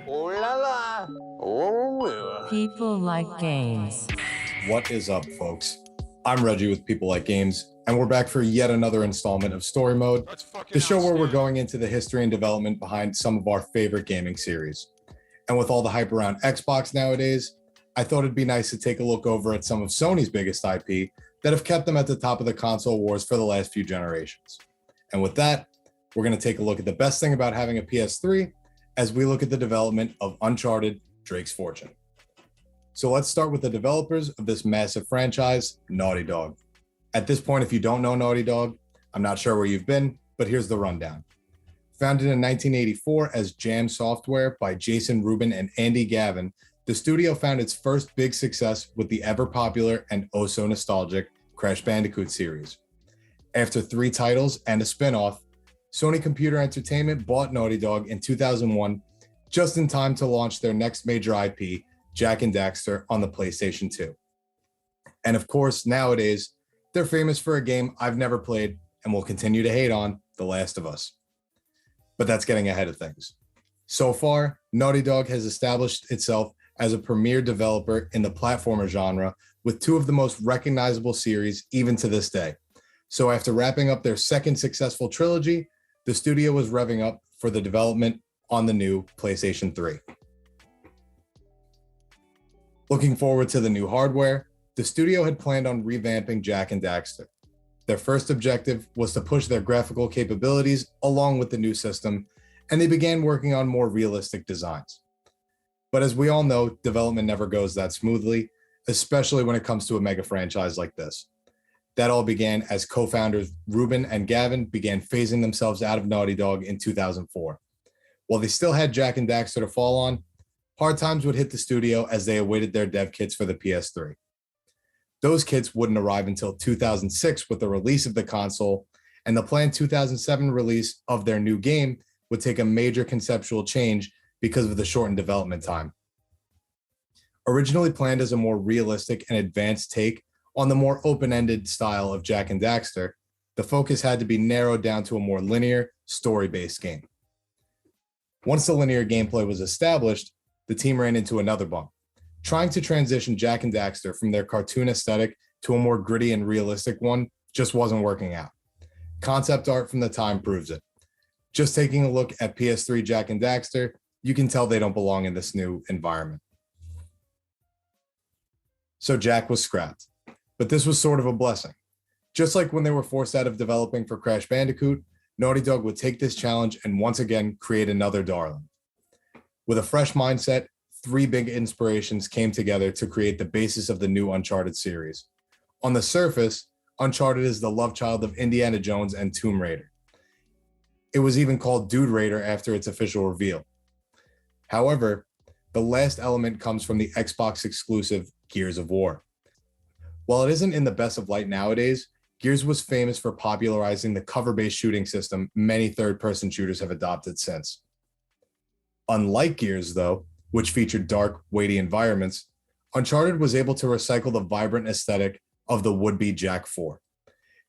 Ooh la la. Ooh. People like games. What is up, folks? I'm Reggie with People Like Games, and we're back for yet another installment of Story Mode, the show where we're going into the history and development behind some of our favorite gaming series. And with all the hype around Xbox nowadays, I thought it'd be nice to take a look over at some of Sony's biggest IP that have kept them at the top of the console wars for the last few generations. And with that, we're going to take a look at the best thing about having a PS3 as we look at the development of Uncharted: Drake's Fortune. So let's start with the developers of this massive franchise, Naughty Dog. At this point, if you don't know Naughty Dog, I'm not sure where you've been, but here's the rundown. Founded in 1984 as Jam Software by Jason Rubin and Andy Gavin, the studio found its first big success with the ever-popular and oh-so-nostalgic Crash Bandicoot series. After 3 titles and a spin-off, Sony Computer Entertainment bought Naughty Dog in 2001, just in time to launch their next major IP, Jak and Daxter, on the PlayStation 2. And of course, nowadays, they're famous for a game I've never played and will continue to hate on, The Last of Us. But that's getting ahead of things. So far, Naughty Dog has established itself as a premier developer in the platformer genre with 2 of the most recognizable series even to this day. So after wrapping up their second successful trilogy, the studio was revving up for the development on the new PlayStation 3. Looking forward to the new hardware, the studio had planned on revamping Jak and Daxter. Their first objective was to push their graphical capabilities along with the new system, and they began working on more realistic designs. But as we all know, development never goes that smoothly, especially when it comes to a mega franchise like this. That all began as co-founders Rubin and Gavin began phasing themselves out of Naughty Dog in 2004. While they still had Jak and Daxter to fall on, hard times would hit the studio as they awaited their dev kits for the PS3. Those kits wouldn't arrive until 2006 with the release of the console, and the planned 2007 release of their new game would take a major conceptual change because of the shortened development time. Originally planned as a more realistic and advanced take on the more open-ended style of Jak and Daxter, the focus had to be narrowed down to a more linear, story-based game. Once the linear gameplay was established, the team ran into another bump. Trying to transition Jak and Daxter from their cartoon aesthetic to a more gritty and realistic one just wasn't working out. Concept art from the time proves it. Just taking a look at PS3 Jak and Daxter, you can tell they don't belong in this new environment. So Jak was scrapped, but this was sort of a blessing. Just like when they were forced out of developing for Crash Bandicoot, Naughty Dog would take this challenge and once again create another darling. With a fresh mindset, 3 big inspirations came together to create the basis of the new Uncharted series. On the surface, Uncharted is the love child of Indiana Jones and Tomb Raider. It was even called Dude Raider after its official reveal. However, the last element comes from the Xbox exclusive Gears of War. While it isn't in the best of light nowadays, Gears was famous for popularizing the cover-based shooting system many third-person shooters have adopted since. Unlike Gears, though, which featured dark, weighty environments, Uncharted was able to recycle the vibrant aesthetic of the would-be Jak 4.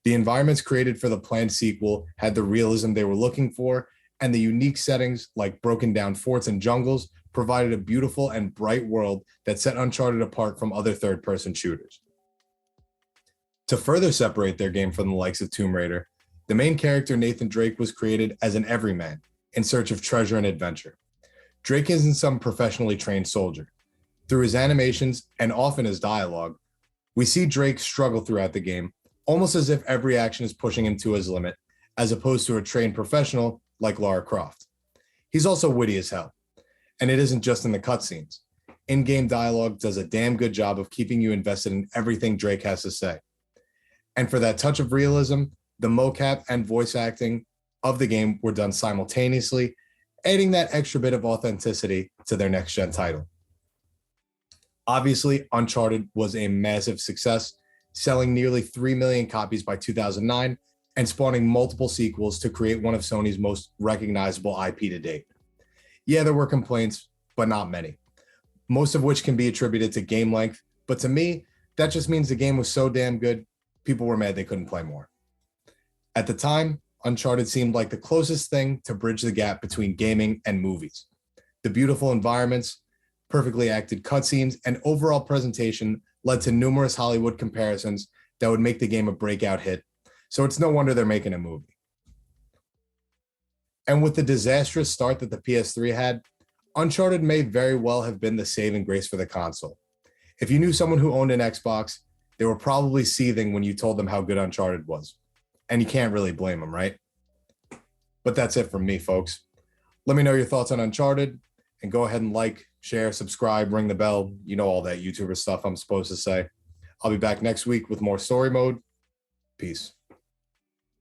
The environments created for the planned sequel had the realism they were looking for, and the unique settings like broken-down forts and jungles provided a beautiful and bright world that set Uncharted apart from other third-person shooters. To further separate their game from the likes of Tomb Raider, the main character Nathan Drake was created as an everyman in search of treasure and adventure. Drake isn't some professionally trained soldier. Through his animations and often his dialogue, we see Drake struggle throughout the game, almost as if every action is pushing him to his limit, as opposed to a trained professional like Lara Croft. He's also witty as hell, and it isn't just in the cutscenes. In-game dialogue does a damn good job of keeping you invested in everything Drake has to say. And for that touch of realism, the mocap and voice acting of the game were done simultaneously, adding that extra bit of authenticity to their next-gen title. Obviously, Uncharted was a massive success, selling nearly 3 million copies by 2009 and spawning multiple sequels to create one of Sony's most recognizable IP to date. Yeah, there were complaints, but not many, most of which can be attributed to game length, but to me, that just means the game was so damn good, people were mad they couldn't play more. At the time, Uncharted seemed like the closest thing to bridge the gap between gaming and movies. The beautiful environments, perfectly acted cutscenes, and overall presentation led to numerous Hollywood comparisons that would make the game a breakout hit. So it's no wonder they're making a movie. And with the disastrous start that the PS3 had, Uncharted may very well have been the saving grace for the console. If you knew someone who owned an Xbox, they were probably seething when you told them how good Uncharted was. And you can't really blame them, right? But that's it from me, folks. Let me know your thoughts on Uncharted, and go ahead and like, share, subscribe, ring the bell. You know all that YouTuber stuff I'm supposed to say. I'll be back next week with more story mode. Peace.